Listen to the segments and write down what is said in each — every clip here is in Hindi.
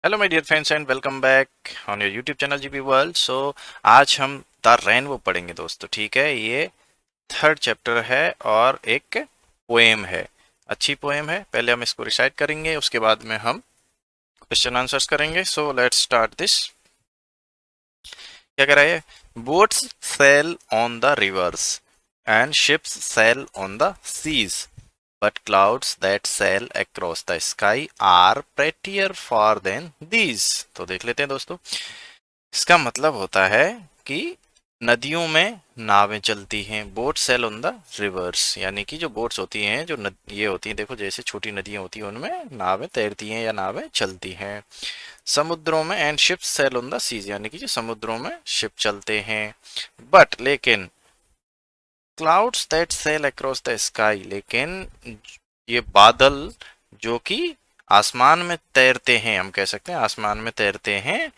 Hello my dear friends and welcome back on your YouTube channel GP world. So आज हम द रेनबो पढ़ेंगे दोस्तों। ठीक है, ये थर्ड चैप्टर है और एक पोएम है, अच्छी पोएम है। पहले हम इसको रिसाइट करेंगे, उसके बाद में हम क्वेश्चन आंसर्स करेंगे। So let's start this. क्या कह रहा है? Boats sail on the rivers and ships sail on the seas, but clouds that sail across the sky are prettier far than these। तो देख लेते हैं दोस्तों, इसका मतलब होता है कि नदियों में नावें चलती हैं। Boat sail on the rivers, यानी कि जो बोट्स होती हैं, जो ये होती हैं, देखो जैसे छोटी नदियां होती हैं उनमें नावें तैरती हैं या नावें चलती हैं समुद्रों में। And ships sail on the seas, यानी कि जो समुद्रों में शिप चलते हैं। बट लेकिन clouds that sail across the sky, लेकिन ये बादल जो कि आसमान में तैरते हैं, हम कह सकते हैं आसमान में तैरते हैं,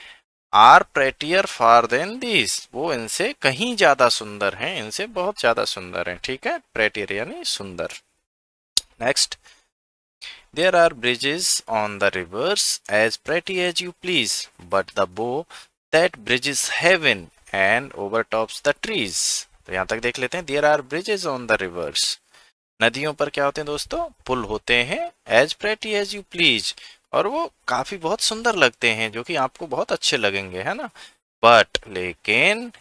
आर प्रेटियर फार देन दिस, वो इनसे कहीं ज्यादा सुंदर हैं, इनसे बहुत ज्यादा सुंदर हैं। ठीक है, प्रेटियर यानी सुंदर। Next, there are bridges on the rivers as pretty as you please, but the bow that bridges heaven and over tops the trees. तो यहां तक देख लेते हैं। There are bridges on the rivers, नदियों पर क्या होते हैं दोस्तों? पुल होते हैं। As pretty as you please, और वो काफी बहुत सुंदर लगते हैं, जो कि आपको बहुत अच्छे लगेंगे, है ना। बट लेकिन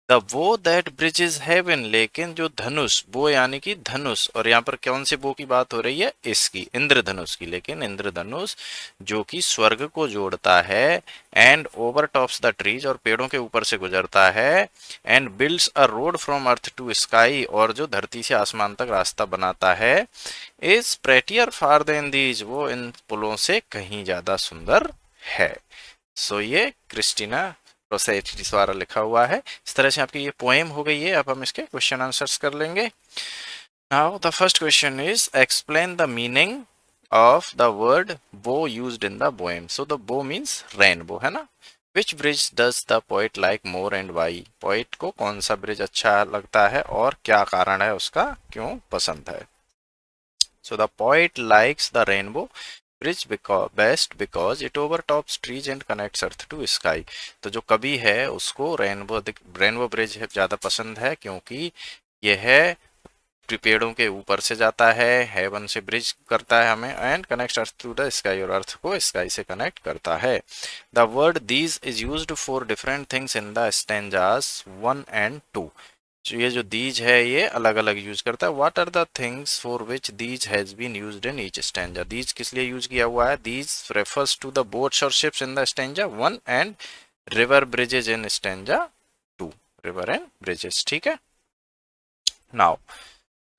द वो दैट ब्रिजेस हेवन, लेकिन जो धनुष, वो यानी कि धनुष, और यहाँ पर कौन से बो की बात हो रही है? इसकी, इंद्रधनुष की। लेकिन इंद्रधनुष जो कि स्वर्ग को जोड़ता है, and over tops the trees, और पेड़ों के ऊपर से गुजरता है, and builds a road from earth to sky, और जो धरती से आसमान तक रास्ता बनाता है, is prettier far than these, वो इन पुलों से कहीं ज्यादा सुंदर है। सो ये क्रिस्टीना रोसेtti द्वारा लिखा हुआ है। इस तरह से आपकी ये पोएम हो गई है। अब हम इसके क्वेश्चन आंसर्स कर लेंगे। Now the first question is explain the meaning of the word bow used in the poem. So the bow means rainbow, है ना। Which bridge does the poet like more and why, poet को कौन सा ब्रिज अच्छा लगता है और क्या कारण है उसका, क्यों पसंद है। So the poet likes the rainbow bridge best because it overtops trees and connects earth to sky. तो जो कवि है उसको रेनबो ब्रिज ज़्यादा पसंद है, क्योंकि यह पेड़ों के ऊपर से जाता है, हेवन से ब्रिज करता है हमें, and connects earth to the sky, और अर्थ को स्काई से कनेक्ट करता है। The word these is used for different things in the stanzas 1 and 2। जो ये जो दीज है ये अलग अलग यूज करता है। What are the things for which these has been used in each stanza, these किस लिए यूज किया हुआ है? These refers to the boats और ships in the stanza 1 and river bridges in stanza 2, river and bridges. ठीक है, नाउ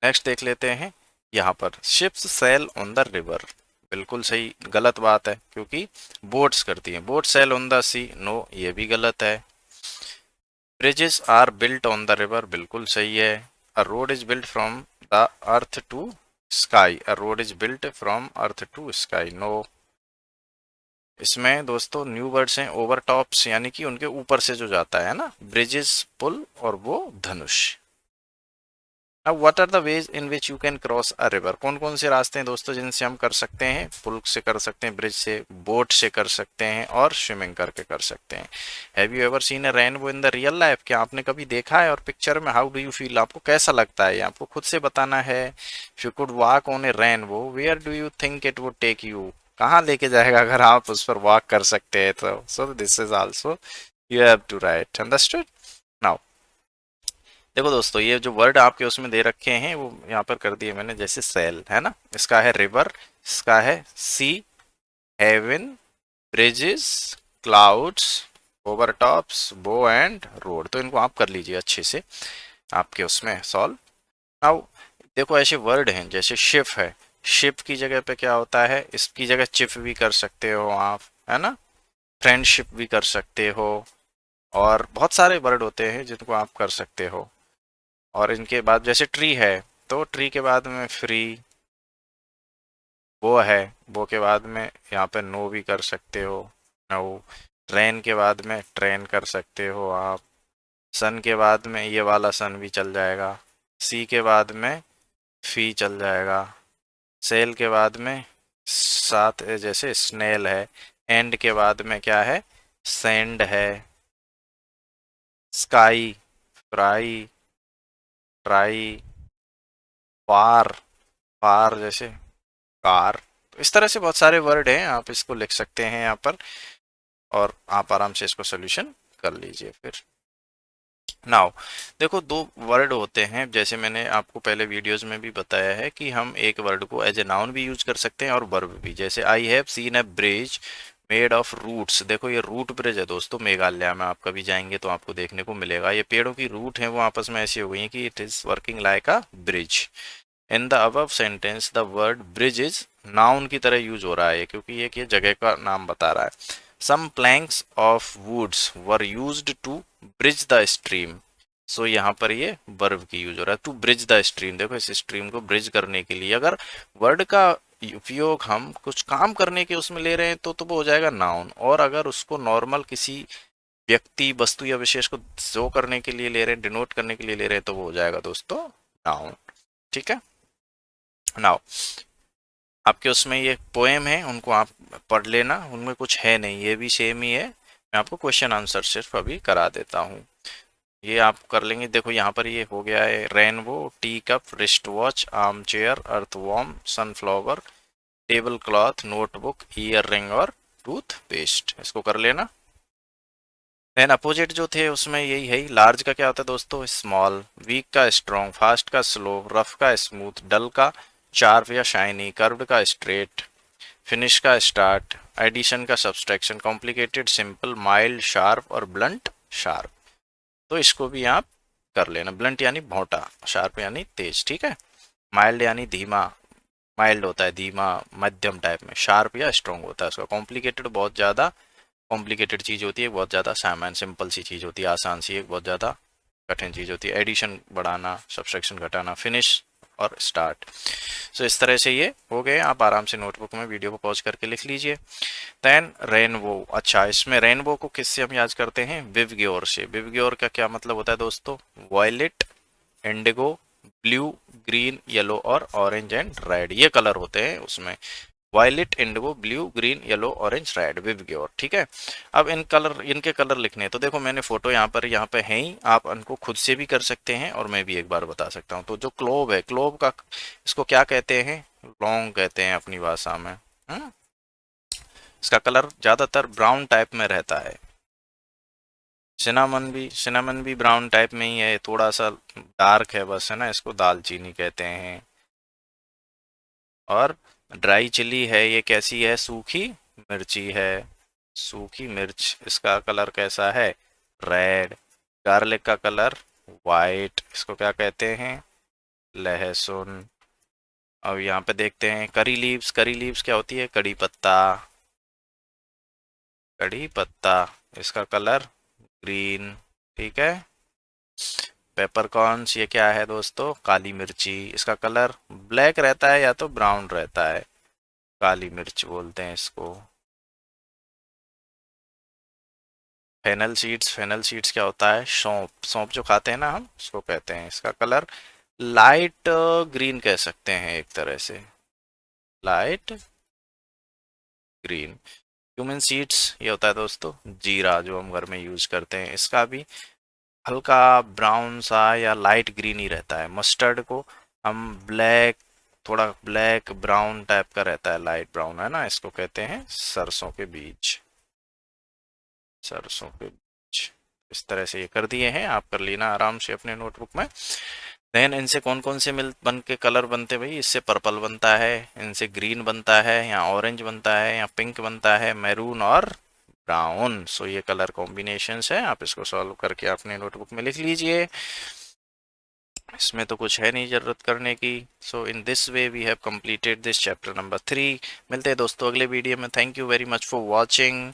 नेक्स्ट देख लेते हैं। यहाँ पर ships sail on the river, बिल्कुल सही, गलत बात है, क्योंकि बोट्स करती हैं। Boat sail on the sea, no, ये भी गलत है। Bridges are built on the river, बिल्कुल सही है। A road is built from the earth to sky, a road is built from earth to sky, no. इसमें दोस्तों न्यू वर्ड्स हैं, ओवर टॉप्स यानी कि उनके ऊपर से जो जाता है ना, ब्रिजेस पुल, और वो धनुष। अब what are the ways in which you can cross a river, कौन कौन से रास्ते हैं दोस्तों जिनसे हम कर सकते हैं? पुल से कर सकते हैं, ब्रिज से, बोट से कर सकते हैं, और स्विमिंग करके कर सकते हैं। Have you ever seen a rainbow in the real life, क्या आपने कभी देखा है? और पिक्चर में हाउ डू यू फील, आपको कैसा लगता है? ये आपको खुद से बताना है। If you could walk on a rainbow where do you think it would take you, कहाँ लेके जाएगा अगर आप उस पर वॉक कर सकते हैं तो। So this is also you have to write, understood. Now देखो दोस्तों, ये जो वर्ड आपके उसमें दे रखे हैं वो यहाँ पर कर दिए मैंने, जैसे सेल है ना, इसका है रिवर, इसका है sea, heaven, bridges, clouds, overtops, bow and road. तो इनको आप कर लीजिए अच्छे से आपके उसमें सॉल्व। नाउ देखो, ऐसे वर्ड हैं जैसे शिप है, शिप की जगह पे क्या होता है? इसकी जगह चिप भी कर सकते हो आप, है ना। फ्रेंडशिप भी कर सकते हो, और बहुत सारे वर्ड होते हैं जिनको आप कर सकते हो। और इनके बाद जैसे ट्री है, तो ट्री के बाद में फ्री, वो है, वो के बाद में यहाँ पे नो भी कर सकते हो, नो। ट्रेन के बाद में ट्रेन कर सकते हो आप। सन के बाद में ये वाला सन भी चल जाएगा। सी के बाद में फी चल जाएगा। सेल के बाद में साथ जैसे स्नेल है, एंड के बाद में क्या है, सेंड है, स्काई, फ्राई, ट्राई, फार, फार जैसे कार। तो इस तरह से बहुत सारे वर्ड हैं, आप इसको लिख सकते हैं यहाँ पर और आप आराम से इसको सोल्यूशन कर लीजिए। फिर नाउ देखो, दो वर्ड होते हैं, जैसे मैंने आपको पहले वीडियोस में भी बताया है कि हम एक वर्ड को एज ए नाउन भी यूज कर सकते हैं और वर्ब भी। जैसे I have seen a bridge made of roots, देखो ये रूट ब्रिज है दोस्तों, मेघालय में आप कभी जाएंगे तो आपको देखने को मिलेगा। ये पेड़ों की रूट है वो आपस में ऐसी हो गई है कि it is working like a bridge. In the above sentence the word bridge is noun की तरह यूज हो रहा है क्योंकि ये जगह का नाम बता रहा है। Some planks of woods were used to bridge the stream, so यहाँ पर ये वर्ब की यूज हो रहा है, टू ब्रिज द स्ट्रीम। देखो इस स्ट्रीम को ब्रिज करने के लिए अगर वर्ड का उपयोग हम कुछ काम करने के उसमें ले रहे हैं तो वो हो जाएगा नाउन, और अगर उसको नॉर्मल किसी व्यक्ति वस्तु या विशेष को शो करने के लिए ले रहे हैं, डिनोट करने के लिए ले रहे हैं, तो वो हो जाएगा दोस्तों नाउन। ठीक है। नाउ आपके उसमें ये पोएम है, उनको आप पढ़ लेना, उनमें कुछ है नहीं, ये भी सेम ही है। मैं आपको क्वेश्चन आंसर सिर्फ अभी करा देता हूँ, ये आप कर लेंगे। देखो यहाँ पर ये हो गया है, rainbow, tea cup, wrist watch, arm chair, earthworm, sunflower, table cloth, notebook, ear ring और टूथ पेस्ट, इसको कर लेना। देन अपोजिट जो थे उसमें यही है, लार्ज का क्या होता है दोस्तों, स्मॉल, वीक का स्ट्रॉन्ग, फास्ट का स्लो, रफ का स्मूथ, डल का शार्प या शाइनी, कर्व्ड का स्ट्रेट, फिनिश का स्टार्ट, एडिशन का subtraction, complicated simple, mild sharp और ब्लंट शार्प। तो इसको भी आप कर लेना। ब्लंट यानी भोंटा, शार्प यानी तेज, ठीक है। माइल्ड यानी धीमा, माइल्ड होता है धीमा मध्यम टाइप में, शार्प या स्ट्रॉन्ग होता है उसका। कॉम्प्लिकेटेड बहुत ज़्यादा कॉम्प्लिकेटेड चीज़ होती है, बहुत ज़्यादा सामान सिंपल सी चीज़ होती है, आसान सी, एक बहुत ज़्यादा कठिन चीज़ होती है। एडिशन बढ़ाना, सब्सट्रैक्शन घटाना, फिनिश और स्टार्ट। सो इस तरह से ये हो गए, आप आराम से नोटबुक में वीडियो को पॉज करके लिख लीजिए। देन रेनबो, अच्छा इसमें रेनबो को किससे हम याद करते हैं, विवग्योर से। विवग्योर का क्या मतलब होता है दोस्तों, violet, indigo, blue, green, yellow और ऑरेंज एंड रेड, ये कलर होते हैं उसमें। Violet, indigo, blue, green, yellow, orange, red, विवग्योर, ठीक है। अब इनके कलर लिखने हैं, तो देखो मैंने फोटो यहाँ पे है ही, आप इनको खुद से भी कर सकते हैं और मैं भी एक बार बता सकता हूँ। तो जो क्लोव है, क्लोव का इसको क्या कहते हैं, लौंग कहते हैं अपनी भाषा में। इसका कलर ज्यादातर ब्राउन टाइप में रहता है। सिनामन भी ब्राउन टाइप में ही है, थोड़ा सा डार्क है बस, है ना, इसको दालचीनी कहते हैं। और ड्राई चिली है, ये कैसी है, सूखी मिर्ची है, सूखी मिर्च, इसका कलर कैसा है, रेड। गार्लिक का कलर वाइट, इसको क्या कहते हैं, लहसुन। अब यहाँ पे देखते हैं करी लीव्स, करी लीव्स क्या होती है, कड़ी पत्ता, कड़ी पत्ता, इसका कलर ग्रीन, ठीक है। पेपरकॉर्न्स, ये क्या है दोस्तों, काली मिर्ची, इसका कलर ब्लैक रहता है या तो ब्राउन रहता है, काली मिर्च बोलते हैं इसको। फेनल सीड्स, फेनल सीड्स क्या होता है, सौंफ, सौंफ जो खाते हैं ना हम, उसको कहते हैं। इसका कलर लाइट ग्रीन कह सकते हैं एक तरह से, लाइट ग्रीन। क्यूमिन सीड्स, ये होता है दोस्तों जीरा, जो हम घर में यूज करते हैं, इसका भी हल्का ब्राउन सा या लाइट ग्रीन ही रहता है। मस्टर्ड को हम ब्लैक, थोड़ा ब्लैक ब्राउन टाइप का रहता है, लाइट ब्राउन, है ना, इसको कहते हैं सरसों के बीज, सरसों के बीज। इस तरह से ये कर दिए हैं, आप कर लेना आराम से अपने नोटबुक में। देन इनसे कौन कौन से मिल बन के कलर बनते हैं भाई, इससे पर्पल बनता है, इनसे ग्रीन बनता है, या ऑरेंज बनता है, या पिंक बनता है, मैरून और ब्राउन। सो ये कलर कॉम्बिनेशंस है, आप इसको सॉल्व करके अपने नोटबुक में लिख लीजिए। इसमें तो कुछ है नहीं जरूरत करने की। So in this way we have completed this chapter number 3। मिलते हैं दोस्तों अगले वीडियो में। Thank you very much for watching.